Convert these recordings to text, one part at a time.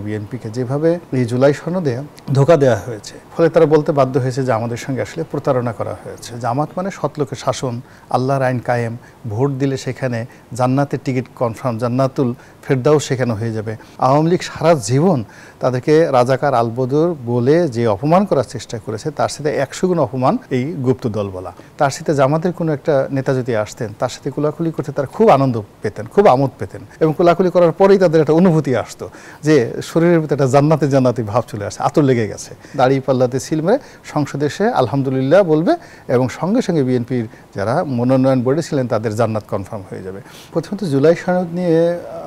বিএনপিকে যেভাবে এই জুলাই সনদে ধোঁকা দেওয়া হয়েছে, ফলে তারা বলতে বাধ্য হয়েছে যে আমাদের সঙ্গে আসলে প্রতারণা করা হয়েছে। জামাত মানে সৎলোকের শাসন, আল্লাহর আইন কায়েম, ভোট দিলে সেখানে জান্নাতের টিকিট কনফার্ম, জান্নাতুল ফেরদাউস সেখানে হয়ে যাবে। আওয়ামী লীগ সারা জীবন তাদেরকে রাজাকার আলবদর বলে যে অপমান করার চেষ্টা করেছে, তার সাথে 100 গুণ অপমান এই গুপ্ত দল বলা। তার সাথে জামাতের কোনো একটা নেতা যদি আসতেন, তার সাথে কোলাকুলি করতে তারা খুব আনন্দ পেতেন, খুব আমোদ পেতেন, এবং কোলাকুলি করার পরেই তাদের একটা অনুভূতি আসতো যে শরীরের ভিতরে একটা জান্নাতি ভাব চলে আসে, আতর লেগে গেছে। দাড়ি পাল্লাতে সিল মেরে সংসদে এসে আলহামদুলিল্লাহ বলবে, এবং সঙ্গে সঙ্গে বিএনপির যারা মনোনয়ন বোর্ডে ছিলেন তাদের জান্নাত কনফার্ম হয়ে যাবে। প্রথমত জুলাই সনদ নিয়ে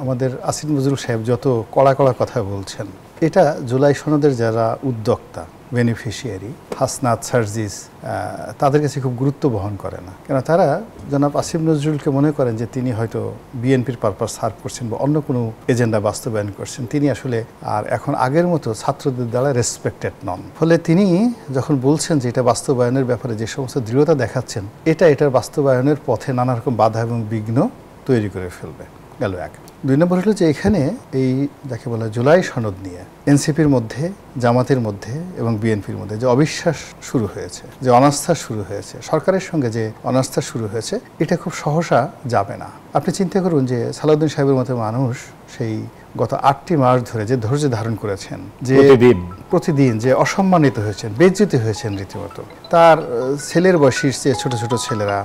আমাদের আসিফ নজরুল সাহেব যত কড়া কথা বলছেন, এটা জুলাই সনদের যারা উদ্যোক্তা, বেনিফিশিয়ারি, হাসনাত, সার্জিস, তাদের কাছে খুব গুরুত্ব বহন করে না। কেন তারা জনাব আসিফ নজরুলকে মনে করেন যে তিনি হয়তো বিএনপির পারপাস সার্ভ করছেন বা অন্য কোনো এজেন্ডা বাস্তবায়ন করছেন। তিনি আসলে আর এখন আগের মতো ছাত্রদের দ্বারা রেসপেক্টেড নন। ফলে তিনি যখন বলছেন যে এটা বাস্তবায়নের ব্যাপারে যে সমস্ত দৃঢ়তা দেখাচ্ছেন, এটার বাস্তবায়নের পথে নানা রকম বাধা এবং বিঘ্ন তৈরি করে ফেলবে। গেল এক। 2 নম্বর হলো যে এখানে এই যাকে বলা জুলাই সনদ নিয়ে এনসিপির মধ্যে, জামাতের মধ্যে এবং বিএনপির মধ্যে যে অবিশ্বাস শুরু হয়েছে, যে অনাস্থা শুরু হয়েছে, সরকারের সঙ্গে যে অনাস্থা শুরু হয়েছে, এটা খুব সহসা যাবে না। আপনি চিন্তা করুন যে সালাউদ্দিন সাহেবের মতো মানুষ সেই গত 8টি মাস ধরে যে ধৈর্য ধারণ করেছেন, যে প্রতিদিন যে অসম্মানিত হয়েছেন, বেইজ্জতি হয়েছেন রীতিমতো, তার ছেলের বয়সী যে ছোট ছোট ছেলেরা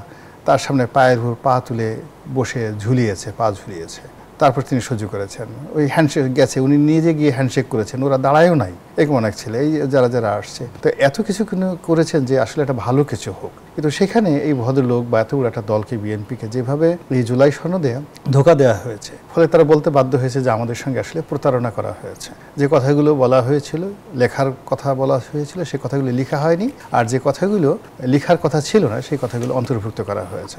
তার সামনে পায়ের উপর পা তুলে বসে ঝুলিয়েছে, পা ঝুলিয়েছে, তারপর তিনি সহ্য করেছেন। ওই হ্যান্ডশেক গেছে, উনি নিজে গিয়ে হ্যান্ডশেক করেছেন, ওরা দাঁড়ায়ও নাই, এরকম অনেক ছেলে এই যারা আসছে। তো এত কিছু করেছেন যে আসলে একটা ভালো কিছু হোক, কিন্তু সেখানে এই ভদ্রলোক বা এত বড় একটা দলকে, বিএনপিকে যেভাবে এই জুলাই সনদে ধোঁকা দেওয়া হয়েছে, ফলে তারা বলতে বাধ্য হয়েছে যে আমাদের সঙ্গে আসলে প্রতারণা করা হয়েছে। যে কথাগুলো বলা হয়েছিল, লেখার কথা বলা হয়েছিল, সেই কথাগুলো লেখা হয়নি, আর যে কথাগুলো লেখার কথা ছিল না সেই কথাগুলো অন্তর্ভুক্ত করা হয়েছে।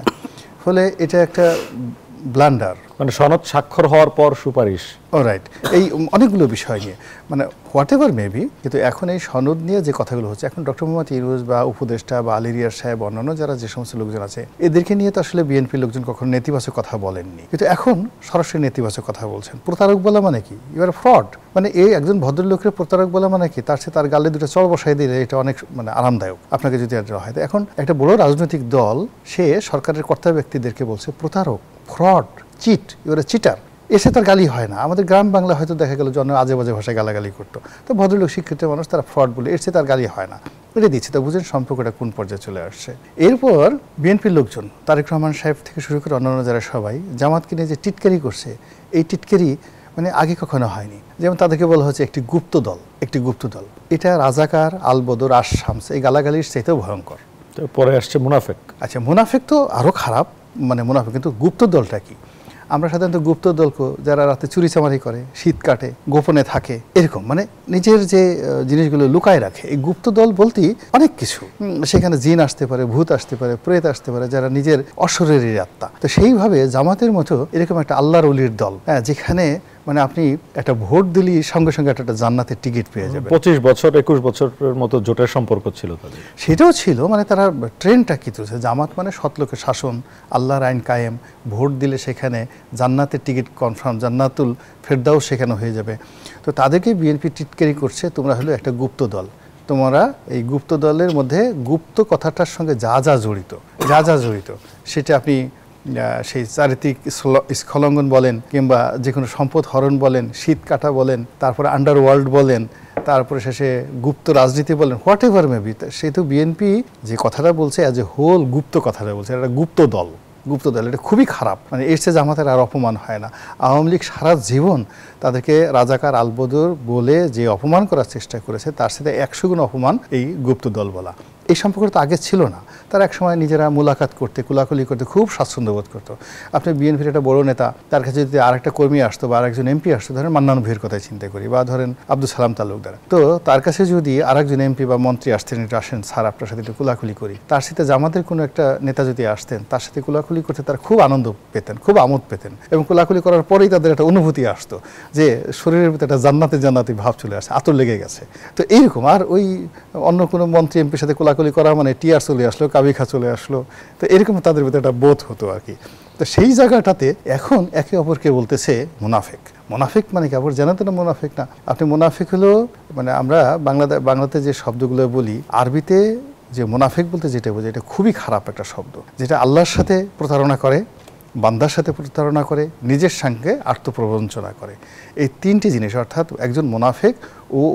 ফলে এটা একটা ব্লান্ডার, মানে সনদ স্বাক্ষর হওয়ার পর সুপারিশ, রাইট, এই অনেকগুলো বিষয় নিয়ে, মানে হোয়াট এভার মেবি। কিন্তু এখন এই সনদ নিয়ে যে কথাগুলো হচ্ছে, এখন ডক্টর মোহাম্মদ ইউনূস বা উপদেষ্টা বা আলিরিয়ার সাহেব, অন্যান্য যারা যে সমস্ত লোকজন আছে, এদেরকে নিয়ে তো আসলে বিএনপির লোকজন কখনো নেতিবাচক কথা বলেননি, কিন্তু এখন সরাসরি নেতিবাচক কথা বলছেন। প্রতারক বলা মানে কি? You are fraud. মানে এই একজন ভদ্রলোকের প্রতারক বলা মানে কি? তার সাথে তার গালে দুটো চড় বসাই দিলে এটা অনেক মানে আরামদায়ক আপনাকে যদি আর হয়। এখন একটা বড় রাজনৈতিক দল সে সরকারের কর্তা ব্যক্তিদেরকে বলছে প্রতারক, fraud, cheat, you are a cheater. এসে তার গালি হয় না। আমাদের গ্রাম বাংলা হয়তো দেখা গেল জন্য আজে বাজে ভাষায় গালাগালি করতো, তো ভদ্রলোক শিক্ষিত মানুষ, তারা ফ্রড বলে এসে তার গালি হয় না, এটা দিচ্ছে। তো বুঝেন সম্পর্কটা কোন পর্যায়ে চলে আসছে। এরপর বিএনপির লোকজন, তারেক রহমান সাহেব থেকে শুরু করে অন্যান্য যারা সবাই জামাতকে নিয়ে যে টিটকারি করছে, এই টিটকারি মানে আগে কখনো হয়নি। যেমন তাদেরকে বলা হচ্ছে একটি গুপ্ত দল, একটি গুপ্ত দল। এটা রাজাকার, আলবদর, আশামস, এই গালাগালির চাইতেও ভয়ঙ্কর। পরে আসছে মুনাফেক। আচ্ছা, মুনাফেক তো আরও খারাপ, মানে মুনাফেক। কিন্তু গুপ্ত দলটা কি? আমরা সাধারণত গুপ্ত দলকে যারা রাতে চুরিচামারি করে, শীত কাটে, গোপনে থাকে, এরকম মানে নিজের যে জিনিসগুলো লুকায় রাখে, এই গুপ্ত দল বলতেই অনেক কিছু। সেখানে জিন আসতে পারে, ভূত আসতে পারে, প্রেত আসতে পারে, যারা নিজের অশরীরী আত্মা। তো সেইভাবে জামাতের মতো এরকম একটা আল্লাহর ওলির দল, যেখানে মানে আপনি একটা ভোট দিলেই সঙ্গে সঙ্গে একটা জান্নাতের টিকিট পেয়ে যাবেন। 25 বছর 21 বছরের মতো জোটের সম্পর্ক ছিল তাদের। সেটাও ছিল, মানে তারা ট্রেনটা কি তুলছে, জামাত মানে সৎলোকের শাসন, আল্লাহর আইন কায়েম, ভোট দিলে সেখানে জান্নাতের টিকিট কনফার্ম, জান্নাতুল ফেরদাউস সেখানে হয়ে যাবে। তো তাদেরকে বিএনপি টিটকারি করছে, তোমরা হলো একটা গুপ্ত দল। তোমরা এই গুপ্ত দলের মধ্যে গুপ্ত কথাটার সঙ্গে যা যা জড়িত সেটা আপনি সেই চারিত্রিক স্খলঙ্ঘন বলেন, কিংবা যে কোনো সম্পদ হরণ বলেন, শীত কাটা বলেন, তারপরে আন্ডারওয়ার্ল্ড বলেন, তারপরে শেষে গুপ্ত রাজনীতি বলেন, হোয়াট এভার মেবি। সেহেতু বিএনপি যে কথাটা বলছে অ্যাজ এ হোল গুপ্ত কথাটা বলছে, এটা গুপ্ত দল, এটা খুবই খারাপ। মানে এর চেয়ে জামাতের আর অপমান হয় না। আওয়ামী লীগ সারা জীবন তাদেরকে রাজাকার আলবদর বলে যে অপমান করার চেষ্টা করেছে, তার সাথে 100 গুণ অপমান এই গুপ্ত দল বলা। এই সম্পর্ক তো আগে ছিল না। তারা একসময় নিজেরা মোলাকাত করতে, কোলাকুলি করতে খুব স্বাচ্ছন্দ্য বোধ করতো। আপনি বিএনপির একটা বড় নেতা, তার কাছে যদি আরেকটা কর্মী আসতো বা আরেকজন এমপি আসতো, ধরেন মান্নান ভূঁইয়ার কথাই চিন্তা করি, বা ধরেন আব্দুল সালাম তালুকদার, তো তার কাছে যদি আরেকজন এমপি বা মন্ত্রী আসতেন, একটু আসেন স্যার আপনার সাথে একটু কোলাকুলি করি, তার সাথে জামাতের কোনো একটা নেতা যদি আসতেন, তার সাথে কোলাকুলি করতে তারা খুব আনন্দ পেতেন, খুব আমোদ পেতেন, এবং কোলাকুলি করার পরেই তাদের একটা অনুভূতি আসতো যে শরীরের ভিতরে একটা জান্নাতি ভাব চলে আসে, আতর লেগে গেছে। তো এইরকম। আর ওই অন্য কোনো মন্ত্রী এমপির সাথে কোলাকুলি করা মানে টিয়ার চলে আসলো, কাবিখা চলে আসলো, তো এরকম তাদের ভিতরে একটা বোধ হতো আর কি। তো সেই জায়গাটাতে এখন একে অপরকে বলতেছে মুনাফেক। মুনাফিক মানে কি আবার জানেন তো না মুনাফিক না, আপনি মুনাফিক হলো মানে আমরা বাংলাতে যে শব্দগুলো বলি, আরবিতে যে মুনাফিক বলতে যেটা বোঝায় এটা খুবই খারাপ একটা শব্দ, যেটা আল্লাহর সাথে প্রতারণা করে, বান্দার সাথে প্রতারণা করে, নিজের সঙ্গে আত্মপ্রবঞ্চনা করে। এই তিনটি জিনিস, অর্থাৎ একজন মুনাফিক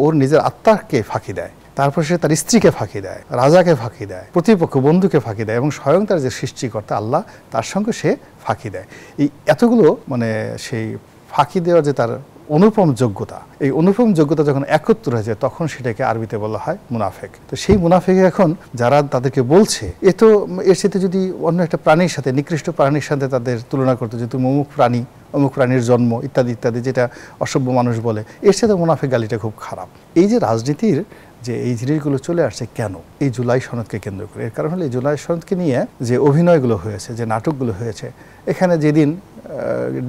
ওর নিজের আত্মাকে ফাঁকি দেয়, তারপর সে তার স্ত্রীকে ফাঁকি দেয়, রাজাকে ফাঁকি দেয়, প্রতিপক্ষ বন্ধুকে ফাঁকি দেয়, এবং স্বয়ং তার যে সৃষ্টিকর্তা আল্লাহ তার সঙ্গে সে ফাঁকি দেয়। এই এতগুলো মানে সেই ফাঁকি দেওয়ার যে তার অনুপম যোগ্যতা, এই অনুপম যোগ্যতা যখন একত্র হয়ে যায় তখন সেটাকে আরবিতে বলা হয় মুনাফেক। তো সেই মুনাফেক এখন যারা তাদেরকে বলছে, এ তো এর সাথে যদি অন্য একটা প্রাণীর সাথে, নিকৃষ্ট প্রাণীর সাথে তাদের তুলনা করতে, যে তুমি অমুক প্রাণী, অমুক প্রাণীর জন্ম ইত্যাদি ইত্যাদি, যেটা অসভ্য মানুষ বলে, এর সাথে মুনাফেক গালিটা খুব খারাপ। এই যে রাজনীতির যে এই জিনিসগুলো চলে আসছে কেন, এই জুলাই সনদকে কেন্দ্র করে, এর কারণ হলো এই জুলাই সনদকে নিয়ে যে অভিনয়গুলো হয়েছে, যে নাটকগুলো হয়েছে, এখানে যেদিন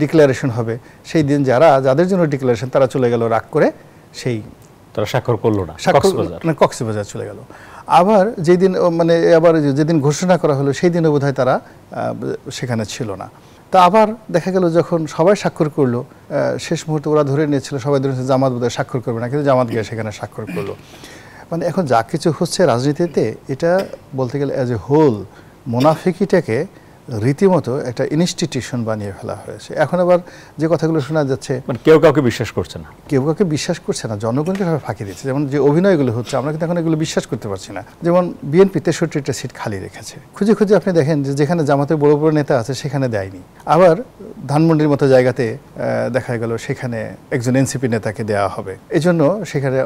ডিক্লারেশন হবে সেই দিন যাদের জন্য ডিক্লারেশন তারা চলে গেল রাগ করে, সেই তারা স্বাক্ষর করলো না, কক্সবাজার চলে গেল। আবার যেদিন ঘোষণা করা হলো সেই দিনও বোধহয় তারা সেখানে ছিল না। তা আবার দেখা গেল যখন সবাই স্বাক্ষর করলো, শেষ মুহূর্তে ওরা ধরে নিয়েছিল, সবাই ধরে নিয়েছিল জামাত বোধহয় স্বাক্ষর করবে না, কিন্তু জামাত গিয়ে সেখানে স্বাক্ষর করলো। মানে এখন যা কিছু হচ্ছে রাজনীতিতে, এটা বলতে গেলে অ্যাজ এ হোল মুনাফিকিটাকে রীতিমতো একটা ইনস্টিটিউশন বানিয়ে ফেলা হয়েছে। এখন আবার যে কথাগুলো শোনা যাচ্ছে, মানে কেউ কাউকে বিশ্বাস করছে না, কেউ কাউকে বিশ্বাস করছে না, জনগণকে সবাই ফাঁকি দিচ্ছে। যেমন যে অভিনয়গুলো হচ্ছে, আমরা কিন্তু এখন এগুলো বিশ্বাস করতে পারছি না। যেমন বিএনপি 63টা সিট খালি রেখেছে, খুঁজে খুঁজে আপনি দেখেন যে যেখানে জামাতের বড় বড় নেতা আছে সেখানে দেয়নি। আবার ধানমন্ডির মতো জায়গাতে দেখা গেল সেখানে একজন এনসিপি নেতাকে দেওয়া হবে, এজন্য সেখানে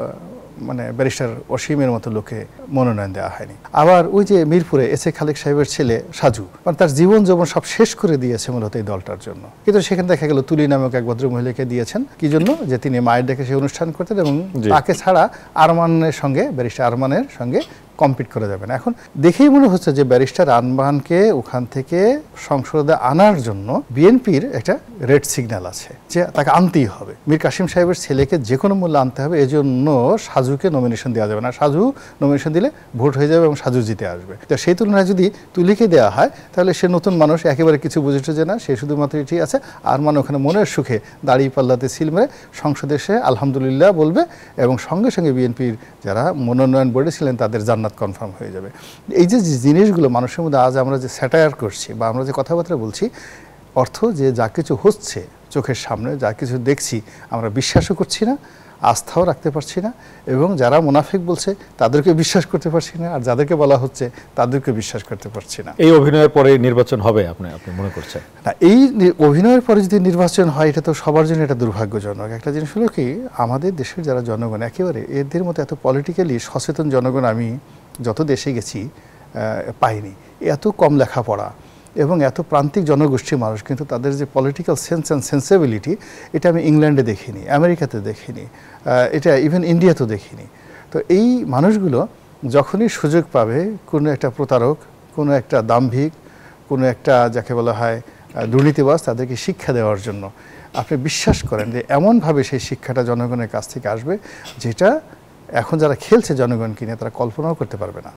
মানে ব্যারিস্টার অসীমের মতো লোকে মনোনয়ন দেওয়া হয়নি। আবার ওই যে মিরপুরে এস এ খালেক সাহেবের ছেলে সাজু, মানে তার জীবন যৌবন সব শেষ করে দিয়েছে মূলত এই দলটার জন্য, কিন্তু সেখানে দেখা গেল তুলি নামক এক ভদ্র মহিলাকে দিয়েছেন কি জন্য, যে তিনি মায়ের ডেকে সেই অনুষ্ঠান করতেন, এবং তাকে ছাড়া আরমানের সঙ্গে, ব্যারিস্টার আরমানের সঙ্গে কম্পিট করা যাবে না। এখন দেখেই মনে হচ্ছে যে ব্যারিস্টার আরমানকে ওখান থেকে সংসদে আনার জন্য বিএনপির একটা রেড সিগন্যাল আছে, যে তাকে আনতেই হবে। মীর কাসিম সাহেবের ছেলেকে যে কোনো মূল্যে আনতে হবে, এজন্য সাজুকে নমিনেশন দেওয়া যাবে না। সাজু নমিনেশন দিলে ভোট হয়ে যাবে এবং সাজু জিতে আসবে। তো সেই তুলনায় যদি তুলিকে দেওয়া হয় তাহলে সে নতুন মানুষ, একেবারে কিছু বুঝেছে যে না, সে শুধুমাত্র এটি আছে, আরমান ওখানে মনের সুখে দাড়ি পাল্লাতে সিল মেরে সংসদে সে আলহামদুলিল্লাহ বলবে, এবং সঙ্গে সঙ্গে বিএনপির যারা মনোনয়ন বোর্ডে ছিলেন তাদের জান্নাত কনফার্ম হয়ে যাবে। এই যে জিনিসগুলো মানুষের মধ্যে আজ আমরা যে স্যাটায়ার করছি বা আমরা যে কথাবার্তা বলছি, অর্থ যে যা কিছু হচ্ছে চোখের সামনে, যা কিছু দেখছি, আমরা বিশ্বাসও করছি না, আস্থাও রাখতে পারছি না, এবং যারা মুনাফিক বলছে তাদেরকে বিশ্বাস করতে পারছি না, আর যাদেরকে বলা হচ্ছে তাদেরকে বিশ্বাস করতে পারছি না। এই অভিনয়ের পরে নির্বাচন হবে আপনি মনে করছেন? না, এই অভিনয়ের পরে যদি নির্বাচন হয় এটা তো সবার জন্য এটা দুর্ভাগ্যজনক। একটা জিনিস হলো কি, আমাদের দেশের যারা জনগণ একেবারে এদের মতো এত পলিটিক্যালি সচেতন জনগণ আমি যত দেশে গেছি পাইনি। এত কম লেখাপড়া এবং এত প্রান্তিক জনগোষ্ঠীর মানুষ, কিন্তু তাদের যে পলিটিক্যাল সেন্স অ্যান্ড সেন্সিবিলিটি, এটা আমি ইংল্যান্ডে দেখিনি, আমেরিকাতে দেখিনি, এটা ইভেন ইন্ডিয়াতেও দেখিনি। তো এই মানুষগুলো যখনই সুযোগ পাবে কোনো একটা প্রতারক, কোনো একটা দাম্ভিক, কোনো একটা যাকে বলা হয় দুর্নীতিবাজ, তাদেরকে শিক্ষা দেওয়ার জন্য, আপনি বিশ্বাস করেন যে এমনভাবে সেই শিক্ষাটা জনগণের কাছ থেকে আসবে, যেটা এখন যারা খেলছে জনগণকে নিয়ে তারা কল্পনাও করতে পারবে না।